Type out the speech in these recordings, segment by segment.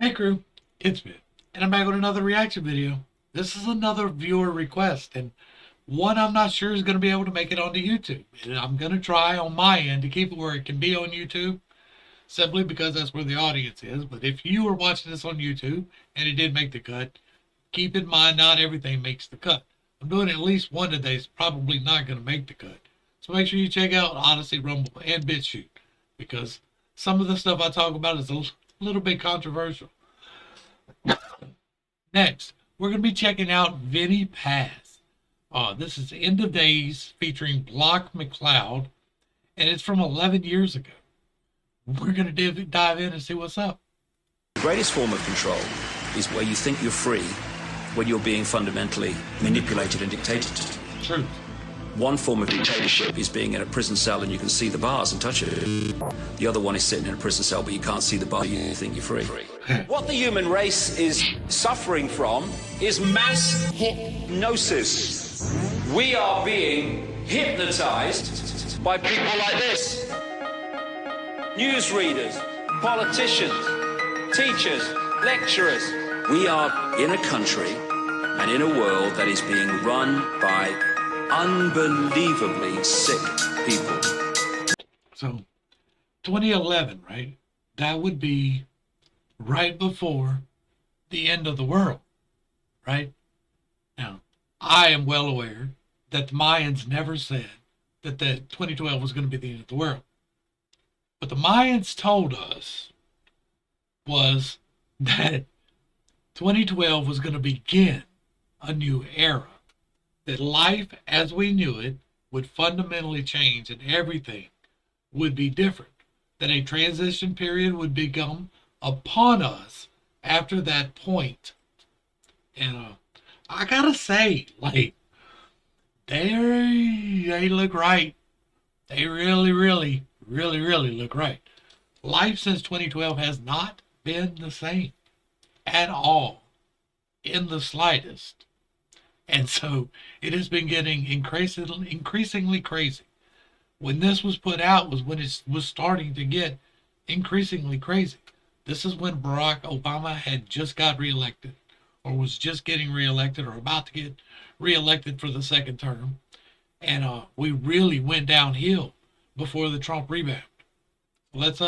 Hey crew, it's Vinnie, and I'm back with another reaction video. This is another viewer request, and one I'm not sure is going to be able to make it onto YouTube. And I'm going to try on my end to keep it where it can be on YouTube, simply because that's where the audience is. But if you are watching this on YouTube, and it did make the cut, keep in mind not everything makes the cut. I'm doing at least one today that's probably not going to make the cut. So make sure you check out Odyssey, Rumble, and BitChute, because some of the stuff I talk about is a little bit controversial. Next, we're going to be checking out Vinnie Pass. This is End of Days featuring McCloud, and it's from 11 years ago. We're going to dive in and see what's up. The greatest form of control is where you think you're free when you're being fundamentally manipulated and dictated to. Truth. One form of dictatorship is being in a prison cell and you can see the bars and touch it. The other one is sitting in a prison cell but you can't see the bar, you think you're free. What the human race is suffering from is mass hypnosis. We are being hypnotized by people like this. Newsreaders, politicians, teachers, lecturers. We are in a country and in a world that is being run by unbelievably sick people. So, 2011, right? That would be right before the end of the world, right? Now, I am well aware that the Mayans never said that 2012 was going to be the end of the world. What the Mayans told us was that 2012 was going to begin a new era. That life as we knew it would fundamentally change and everything would be different. That a transition period would become upon us after that point. And I gotta say, like, they look right. They really look right. Life since 2012 has not been the same at all, in the slightest. And so it has been getting increasingly crazy. When this was put out was when it was starting to get increasingly crazy. This is when Barack Obama had just got reelected, or was just getting reelected, or about to get reelected for the second term. And we really went downhill before the Trump rebound. Let's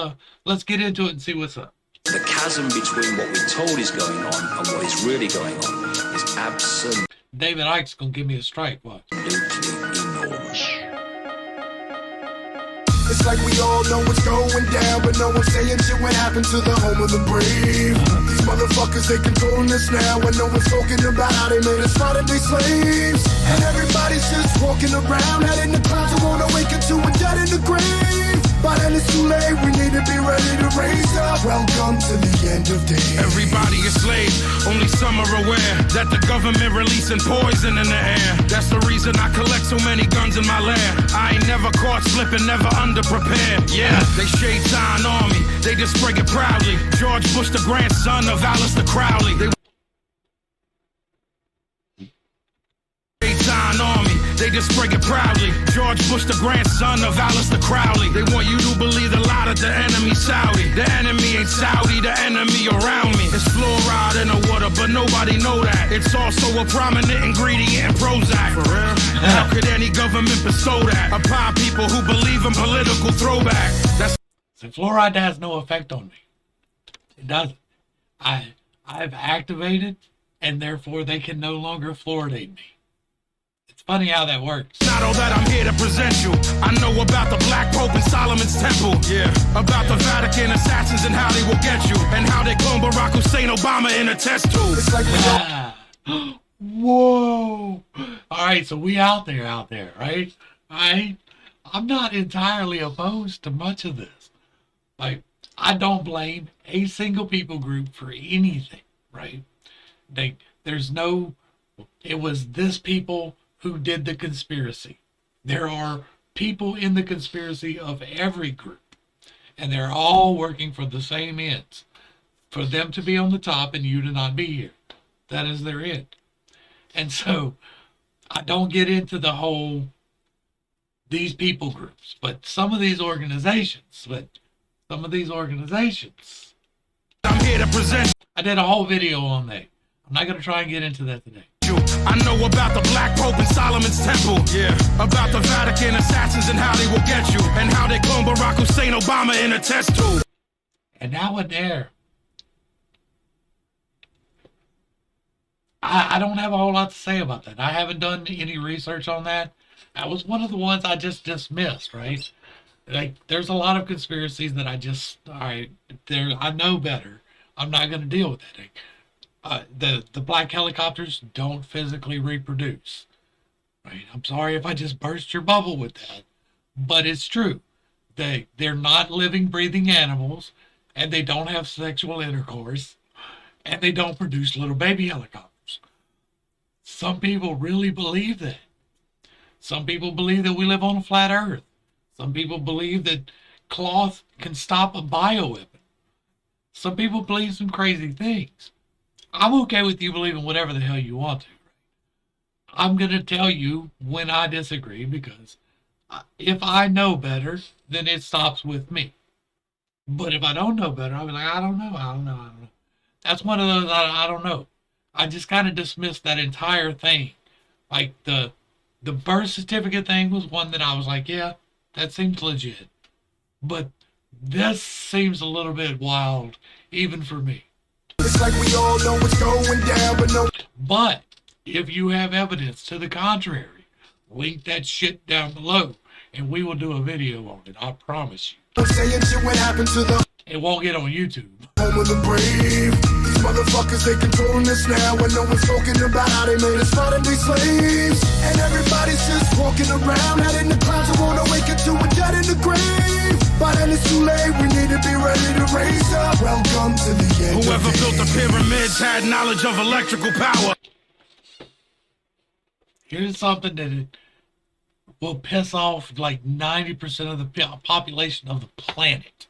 get into it and see what's up. The chasm between what we're told is going on and what is really going on is absolutely David Icke's gonna give me a strike. What? enormous. It's like we all know what's going down, but no one's saying shit. What happened to the home of the brave? These motherfuckers, they controlling us now, and no one's talking about how they made us modern day slaves. And everybody's just walking around, head in the clouds, who wanna wake up to a dead in the grave. But then it's too late, we need to be ready to raise up. Welcome to the end of days. Everybody is slaves, only some are aware that the government releasing poison in the air. That's the reason I collect so many guns in my lair. I ain't never caught slipping, never underprepared. Yeah, they Shaitan army, they just spray it proudly. George Bush, the grandson of Alistair Crowley. They Shaitan army, they just spray it proudly. George Bush, the grandson of Alistair Crowley. They want you to believe the lie that the enemy Saudi. The enemy ain't Saudi, the enemy around me. It's fluoride in the water, but nobody know that. It's also a prominent ingredient in Prozac. For real? How could any government bestow that upon people who believe in political throwback? That's So fluoride has no effect on me. It doesn't. I've activated, and therefore they can no longer fluoridate me. It's funny how that works. not all that I'm here to present you. I know about the Black Pope and Solomon's Temple. Yeah. About the Vatican assassins and how they will get you. And how they clone Barack Hussein Obama in a test tube. It's like we all Whoa. All right, so we out there, right? I'm not entirely opposed to much of this. Like, I don't blame a single people group for anything, right? It was this people who did the conspiracy. There are people in the conspiracy of every group, and they're all working for the same ends, for them to be on the top and you to not be here. That is their end. And so I don't get into the whole these people groups, some of these organizations I'm here to present I did a whole video on that. I'm not going to try and get into that today. you. I know about the Black Pope and Solomon's Temple. Yeah. About the Vatican assassins and how they will get you. And how they clone Barack Hussein Obama in a test tube. And now and there, I don't have a whole lot to say about that. I haven't done any research on that. That was one of the ones I just dismissed, right? Like, there's a lot of conspiracies that I know better. I'm not going to deal with that. The black helicopters don't physically reproduce, right? I'm sorry if I just burst your bubble with that, but it's true. They're not living, breathing animals, and they don't have sexual intercourse, and they don't produce little baby helicopters. Some people really believe that. Some people believe that we live on a flat earth. Some people believe that cloth can stop a bioweapon. Some people believe some crazy things. I'm okay with you believing whatever the hell you want to. I'm going to tell you when I disagree, because if I know better, then it stops with me. But if I don't know better, I'll be like, I don't know. That's one of those, I don't know. I just kind of dismissed that entire thing. Like the birth certificate thing was one that I was like, yeah, that seems legit. But this seems a little bit wild, even for me. It's like we all know what's going down, but no. But if you have evidence to the contrary, link that shit down below, and we will do a video on it. I promise you. I'm saying shit what happened to the It won't get on YouTube. home of the brave. These motherfuckers, they controlling us now, and no one's talking about how they made us modern day slaves. And everybody's just walking around, head in the clouds, and wanna wake up to a dead in the grave. But then it's too late, we need to be ready to raise up. Welcome to the end. Whoever built the pyramids had knowledge of electrical power. Here's something that it will piss off like 90% of the population of the planet,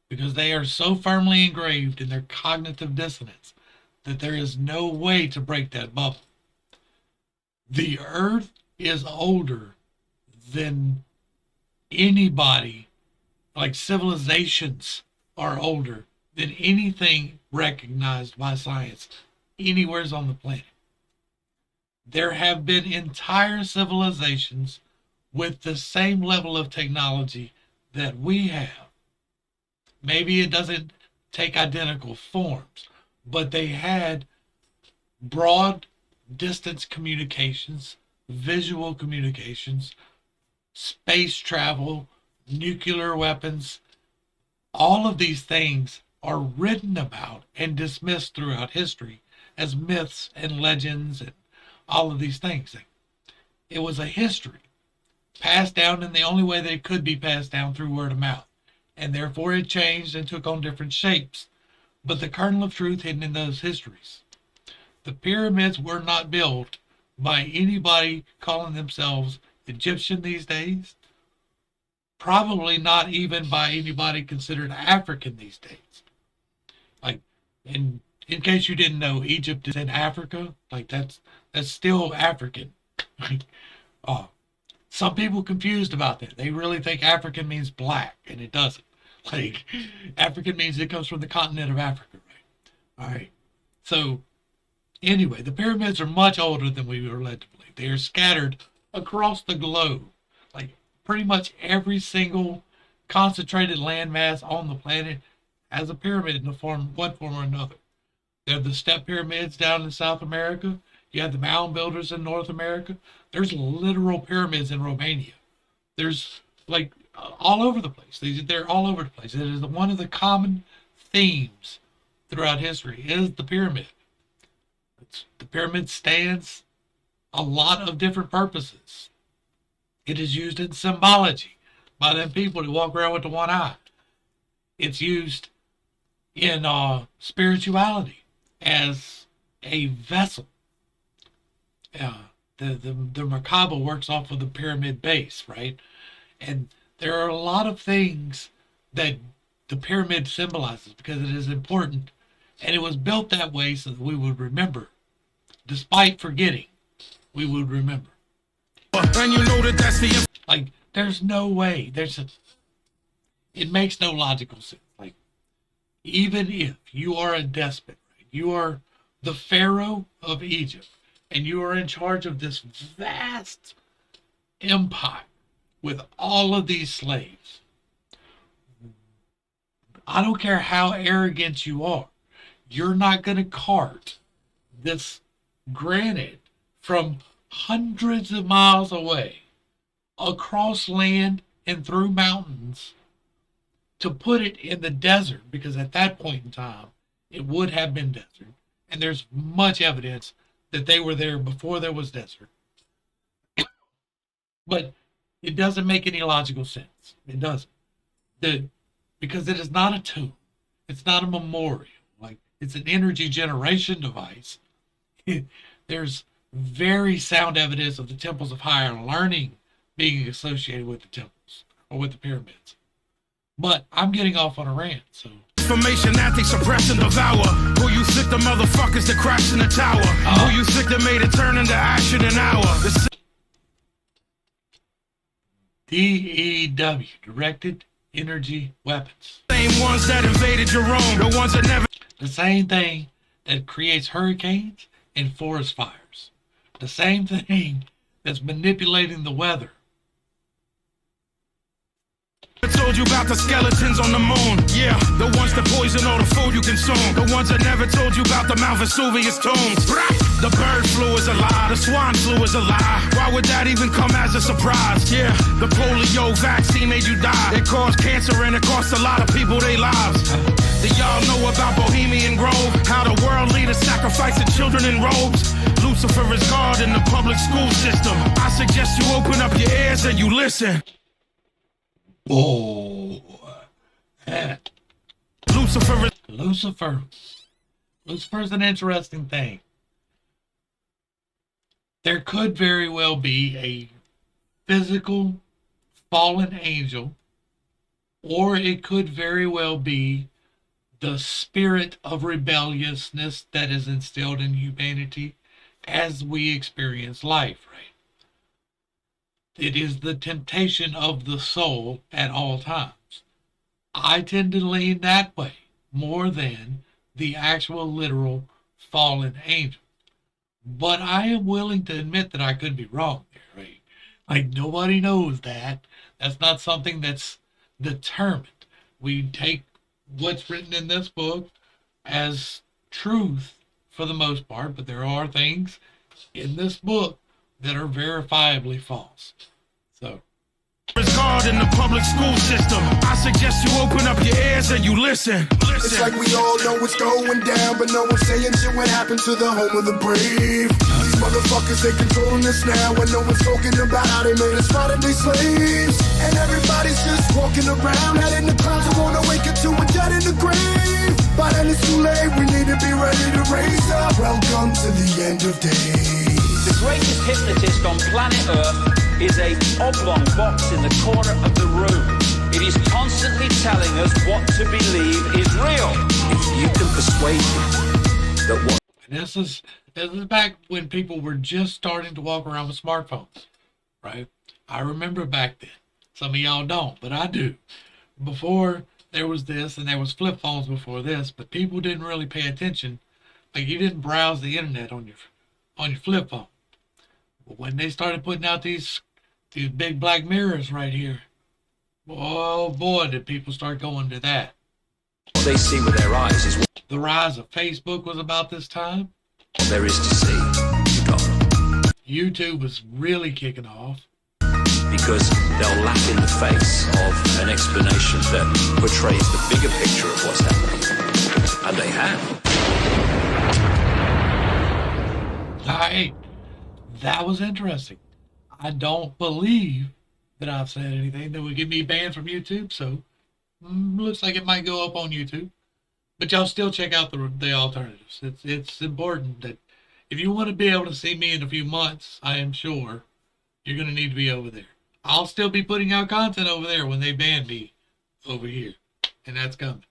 because they are so firmly engraved in their cognitive dissonance that there is no way to break that bubble. The earth is older than anybody, like civilizations are older than anything recognized by science anywhere on the planet. There have been entire civilizations with the same level of technology that we have. Maybe it doesn't take identical forms, but they had broad distance communications, visual communications, space travel, nuclear weapons. All of these things are written about and dismissed throughout history as myths and legends and all of these things. It was a history passed down in the only way that it could be passed down, through word of mouth. And therefore it changed and took on different shapes. But the kernel of truth hidden in those histories. The pyramids were not built by anybody calling themselves Egyptian these days. Probably not even by anybody considered African these days. Like, in case you didn't know, Egypt is in Africa. Like, that's still African. Some people confused about that. They really think African means black, and it doesn't. Like, African means it comes from the continent of Africa, right? All right. So, anyway, the pyramids are much older than we were led to believe. They are scattered across the globe. Like, pretty much every single concentrated landmass on the planet has a pyramid in one form or another. There are the step pyramids down in South America. You have the mound builders in North America. There's literal pyramids in Romania. There's, like, all over the place. They're all over the place. It is one of the common themes throughout history is the pyramid. The pyramid stands a lot of different purposes. It is used in symbology by them people who walk around with the one eye. It's used in spirituality as a vessel. The Merkaba works off of the pyramid base, right? And there are a lot of things that the pyramid symbolizes because it is important. And it was built that way so that we would remember. Despite forgetting, we would remember. And you know that that's the... Like, there's no way. It makes no logical sense. Like, even if you are a despot, right? You are the Pharaoh of Egypt, and you are in charge of this vast empire with all of these slaves. I don't care how arrogant you are, you're not going to cart this granite from hundreds of miles away across land and through mountains to put it in the desert, because at that point in time it would have been desert, and there's much evidence that they were there before there was desert. But it doesn't make any logical sense. It doesn't. Because it is not a tomb. It's not a memorial. Like, it's an energy generation device. There's very sound evidence of the temples of higher learning being associated with the temples or with the pyramids. But I'm getting off on a rant, so. Information that they suppress and devour. Who you think the motherfuckers that crashed in the tower? Who you think that made it turn into ash in an hour? DEW, Directed Energy Weapons. Same ones that invaded your own, the ones that never. The same thing that creates hurricanes and forest fires. The same thing that's manipulating the weather. I told you about the skeletons on the moon. Yeah, the ones that poison all the food you consume. The ones that never told you about the Mount Vesuvius tombs. The bird flu is a lie, the swine flu is a lie. Why would that even come as a surprise? Yeah, the polio vaccine made you die. It caused cancer and it cost a lot of people their lives. Do y'all know about Bohemian Grove? How the world leaders sacrificing children in robes? Lucifer is God in the public school system. I suggest you open up your ears and you listen. Whoa. Lucifer is an interesting thing. There could very well be a physical fallen angel, or it could very well be the spirit of rebelliousness that is instilled in humanity as we experience life, right? It is the temptation of the soul at all times. I tend to lean that way more than the actual literal fallen angel. But I am willing to admit that I could be wrong there, right? Like, nobody knows that. That's not something that's determined. We take what's written in this book as truth for the most part, but there are things in this book that are verifiably false. So, God in the public school system. I suggest you open up your ears and you listen. It's like we all know what's going down, but no one's saying shit what happened to the home of the brave. These motherfuckers, they controlling us now, and no one's talking about how they made us modern day slaves. And everybody's just walking around, head in the clouds, and wanna wake up to a dead in the grave. But then it's too late, we need to be ready to raise up. Welcome to the end of days. The greatest hypnotist on planet Earth is a oblong box in the corner of the room. It is constantly telling us what to believe is real. If you can persuade me that what and this is back when people were just starting to walk around with smartphones, right? I remember back then. Some of y'all don't, but I do. Before there was this, and there was flip phones before this, but people didn't really pay attention. Like, you didn't browse the internet on your flip phone. But when they started putting out these big black mirrors right here, oh boy, did people start going to that. they see with their eyes is what The rise of Facebook was about this time. there is to see. You can't. YouTube was really kicking off. Because they'll laugh in the face of an explanation that portrays the bigger picture of what's happening. And they have. Hey, that was interesting. I don't believe that I've said anything that would get me banned from YouTube, so looks like it might go up on YouTube. But y'all still check out the alternatives. It's important that if you want to be able to see me in a few months, I am sure you're going to need to be over there. I'll still be putting out content over there when they ban me over here. And that's coming.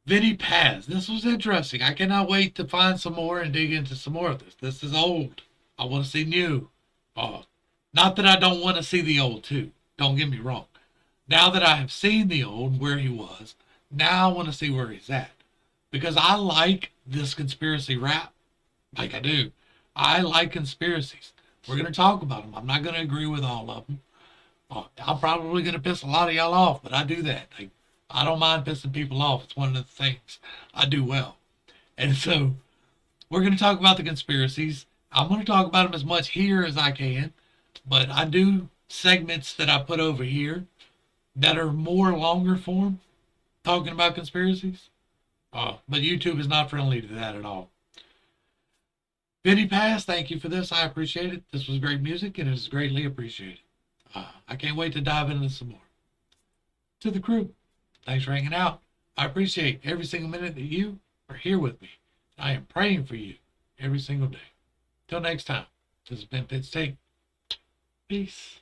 Vinnie Paz. This was interesting. I cannot wait to find some more and dig into some more of this. This is old. I want to see new. Not that I don't want to see the old too. Don't get me wrong. Now that I have seen the old, where he was, now I want to see where he's at. Because I like this conspiracy rap. Like I do. I like conspiracies. We're going to talk about them. I'm not going to agree with all of them. I'm probably going to piss a lot of y'all off, but I do that. Like, I don't mind pissing people off. It's one of the things I do well. And so we're going to talk about the conspiracies. I'm going to talk about them as much here as I can, but I do segments that I put over here that are more longer form, talking about conspiracies. But YouTube is not friendly to that at all. Vinnie Pass, thank you for this. I appreciate it. This was great music, and it is greatly appreciated. I can't wait to dive into some more. To the crew, thanks for hanging out. I appreciate every single minute that you are here with me. I am praying for you every single day. Till next time, this has been Pit's Take. Peace.